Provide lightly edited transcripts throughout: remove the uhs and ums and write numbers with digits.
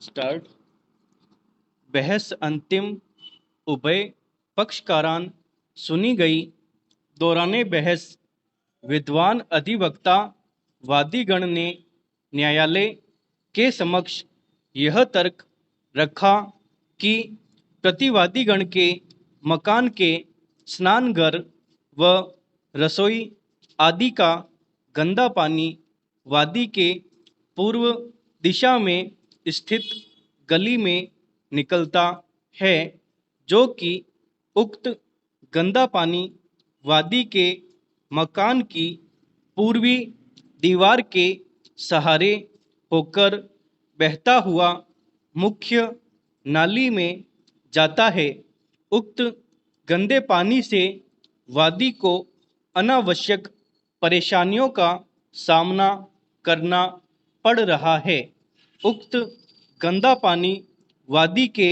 Start. बहस अंतिम उभय पक्षकारान सुनी गई। दौराने बहस विद्वान अधिवक्ता वादीगण ने न्यायालय के समक्ष यह तर्क रखा कि प्रतिवादीगण के मकान के स्नानघर व रसोई आदि का गंदा पानी वादी के पूर्व दिशा में स्थित गली में निकलता है, जो कि उक्त गंदा पानी वादी के मकान की पूर्वी दीवार के सहारे होकर बहता हुआ मुख्य नाली में जाता है। उक्त गंदे पानी से वादी को अनावश्यक परेशानियों का सामना करना पड़ रहा है। उक्त गंदा पानी वादी के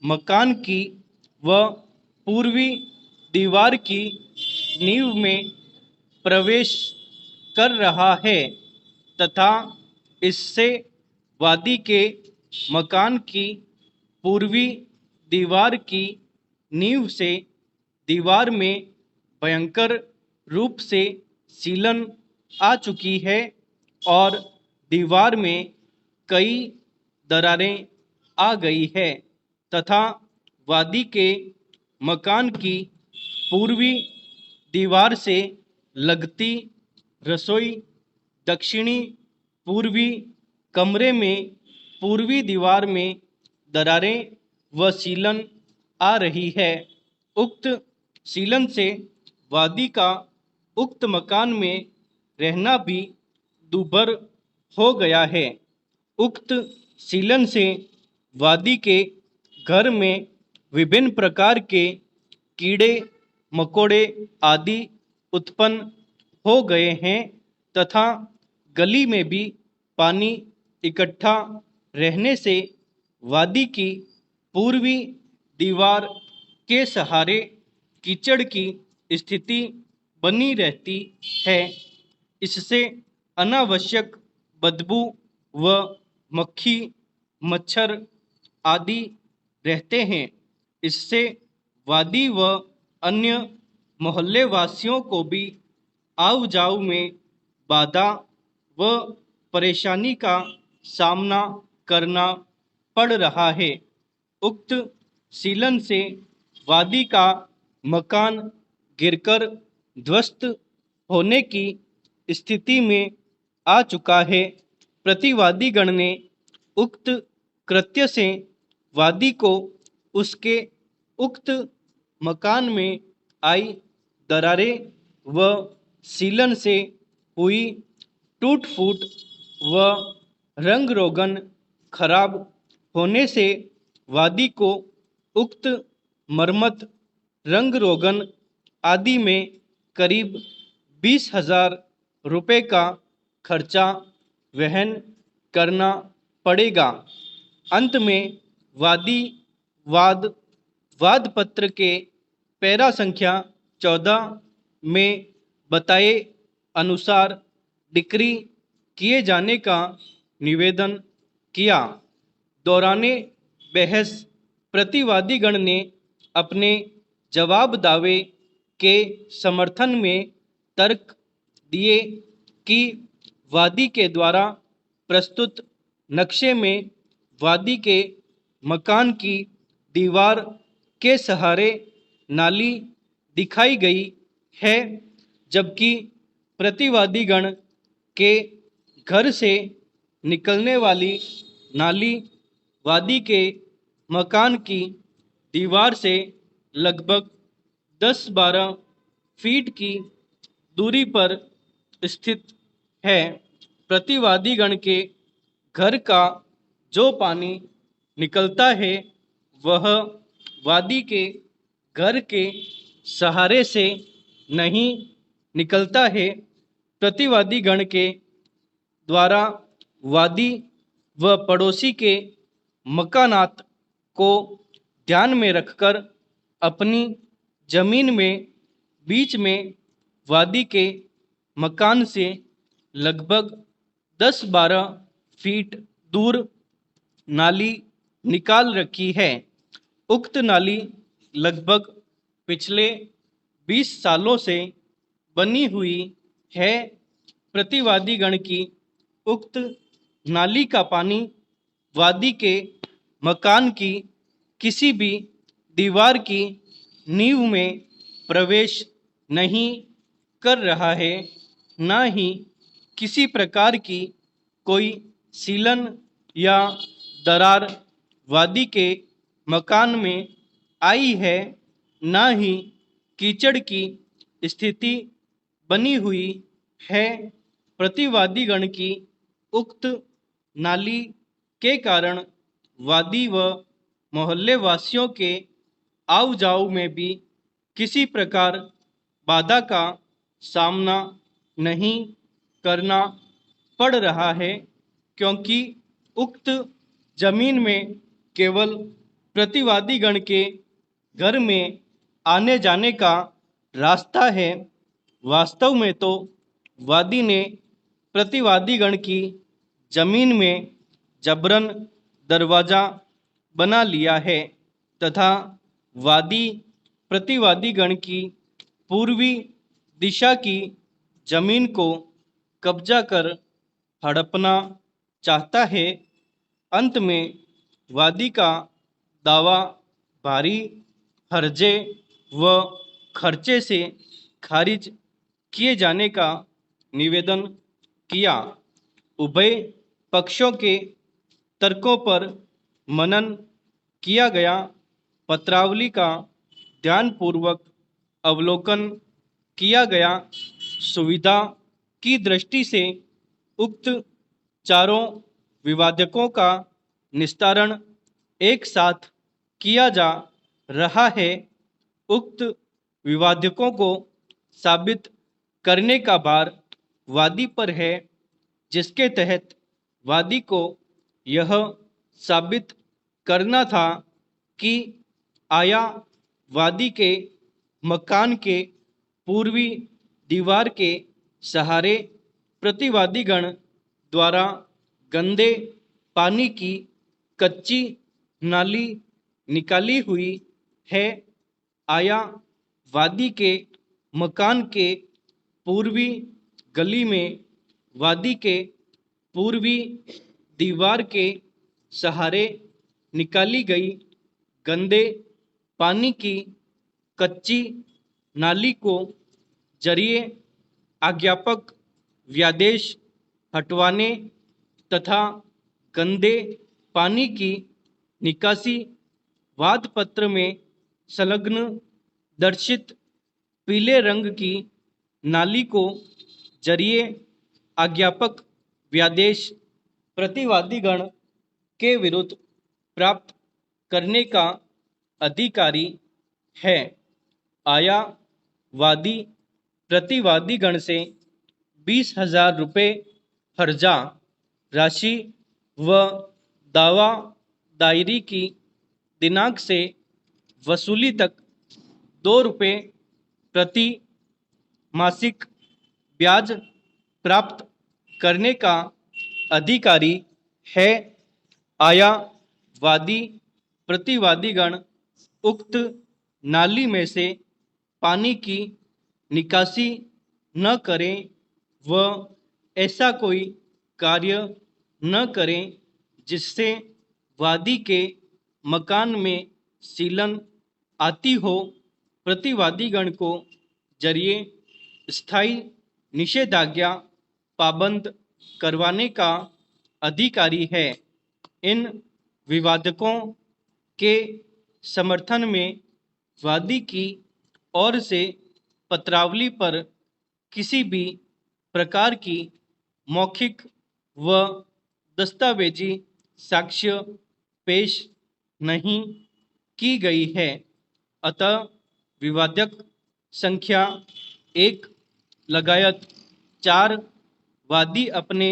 मकान की व पूर्वी दीवार की नींव में प्रवेश कर रहा है तथा इससे वादी के मकान की पूर्वी दीवार की नींव से दीवार में भयंकर रूप से सीलन आ चुकी है और दीवार में कई दरारें आ गई है तथा वादी के मकान की पूर्वी दीवार से लगती रसोई दक्षिणी पूर्वी कमरे में पूर्वी दीवार में दरारें व सीलन आ रही है। उक्त सीलन से वादी का उक्त मकान में रहना भी दूभर हो गया है। उक्त सीलन से वादी के घर में विभिन्न प्रकार के कीड़े मकोड़े आदि उत्पन्न हो गए हैं तथा गली में भी पानी इकट्ठा रहने से वादी की पूर्वी दीवार के सहारे कीचड़ की स्थिति बनी रहती है। इससे अनावश्यक बदबू व मक्खी मच्छर आदि रहते हैं। इससे वादी व अन्य मोहल्ले वासियों को भी आव जाव में बाधा व परेशानी का सामना करना पड़ रहा है। उक्त सीलन से वादी का मकान गिरकर ध्वस्त होने की स्थिति में आ चुका है। प्रतिवादीगण ने उक्त कृत्य से वादी को उसके उक्त मकान में आई दरारें व सीलन से हुई टूट फूट व रंग रोगन खराब होने से वादी को उक्त मरम्मत रंग रोगन आदि में करीब 20,000 रुपये का खर्चा वहन करना पड़ेगा। अंत में वादी वाद पत्र के पैरा संख्या 14 में बताए अनुसार डिक्री किए जाने का निवेदन किया। दौराने बहस प्रतिवादीगण ने अपने जवाब दावे के समर्थन में तर्क दिए कि वादी के द्वारा प्रस्तुत नक्शे में वादी के मकान की दीवार के सहारे नाली दिखाई गई है, जबकि प्रतिवादीगण के घर से निकलने वाली नाली वादी के मकान की दीवार से लगभग 10-12 फीट की दूरी पर स्थित है। प्रतिवादीगण के घर का जो पानी निकलता है वह वादी के घर के सहारे से नहीं निकलता है। प्रतिवादीगण के द्वारा वादी व पड़ोसी के मकानात को ध्यान में रखकर अपनी जमीन में बीच में वादी के मकान से लगभग 10-12 फीट दूर नाली निकाल रखी है। उक्त नाली लगभग पिछले 20 सालों से बनी हुई है। प्रतिवादीगण की उक्त नाली का पानी वादी के मकान की किसी भी दीवार की नींव में प्रवेश नहीं कर रहा है, न ही किसी प्रकार की कोई सीलन या दरार वादी के मकान में आई है, न ही कीचड़ की स्थिति बनी हुई है। प्रतिवादीगण की उक्त नाली के कारण वादी व मोहल्ले वासियों के आओ जाओ में भी किसी प्रकार बाधा का सामना नहीं करना पड़ रहा है, क्योंकि उक्त जमीन में केवल प्रतिवादीगण के घर में आने जाने का रास्ता है। वास्तव में तो वादी ने प्रतिवादीगण की जमीन में जबरन दरवाजा बना लिया है तथा वादी प्रतिवादीगण की पूर्वी दिशा की जमीन को कब्जा कर हड़पना चाहता है। अंत में वादी का दावा भारी हर्जे व खर्चे से खारिज किए जाने का निवेदन किया। उभय पक्षों के तर्कों पर मनन किया गया। पत्रावली का ध्यानपूर्वक अवलोकन किया गया। सुविधा की दृष्टि से उक्त चारों विवादकों का निस्तारण एक साथ किया जा रहा है। उक्त विवादकों को साबित करने का भार वादी पर है, जिसके तहत वादी को यह साबित करना था कि आया वादी के मकान के पूर्वी दीवार के सहारे प्रतिवादीगण द्वारा गंदे पानी की कच्ची नाली निकाली हुई है। आया वादी के मकान के पूर्वी गली में वादी के पूर्वी दीवार के सहारे निकाली गई गंदे पानी की कच्ची नाली को जरिए आज्ञापक व्यादेश हटवाने तथा गंदे पानी की निकासी वाद पत्र में संलग्न दर्शित पीले रंग की नाली को जरिए आज्ञापक व्यादेश प्रतिवादीगण के विरुद्ध प्राप्त करने का अधिकारी है। आया वादी प्रतिवादीगण से 20,000 रुपये हर्जा राशि व दावा दायरी की दिनांक से वसूली तक 2 रुपये प्रति मासिक ब्याज प्राप्त करने का अधिकारी है। आया वादी प्रतिवादीगण उक्त नाली में से पानी की निकासी न करें व ऐसा कोई कार्य न करें जिससे वादी के मकान में सीलन आती हो। प्रतिवादीगण को जरिए स्थायी निषेधाज्ञा पाबंद करवाने का अधिकारी है। इन विवादकों के समर्थन में वादी की ओर से पत्रावली पर किसी भी प्रकार की मौखिक व दस्तावेजी साक्ष्य पेश नहीं की गई है। अतः विवादक संख्या 1 लगायत 4 वादी अपने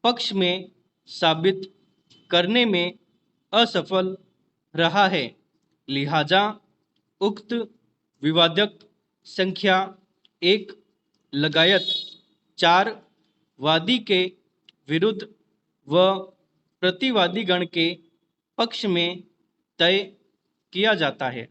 पक्ष में साबित करने में असफल रहा है। लिहाजा उक्त विवादक संख्या 1 लगायत 4 वादी के विरुद्ध व प्रतिवादी गण के पक्ष में तय किया जाता है।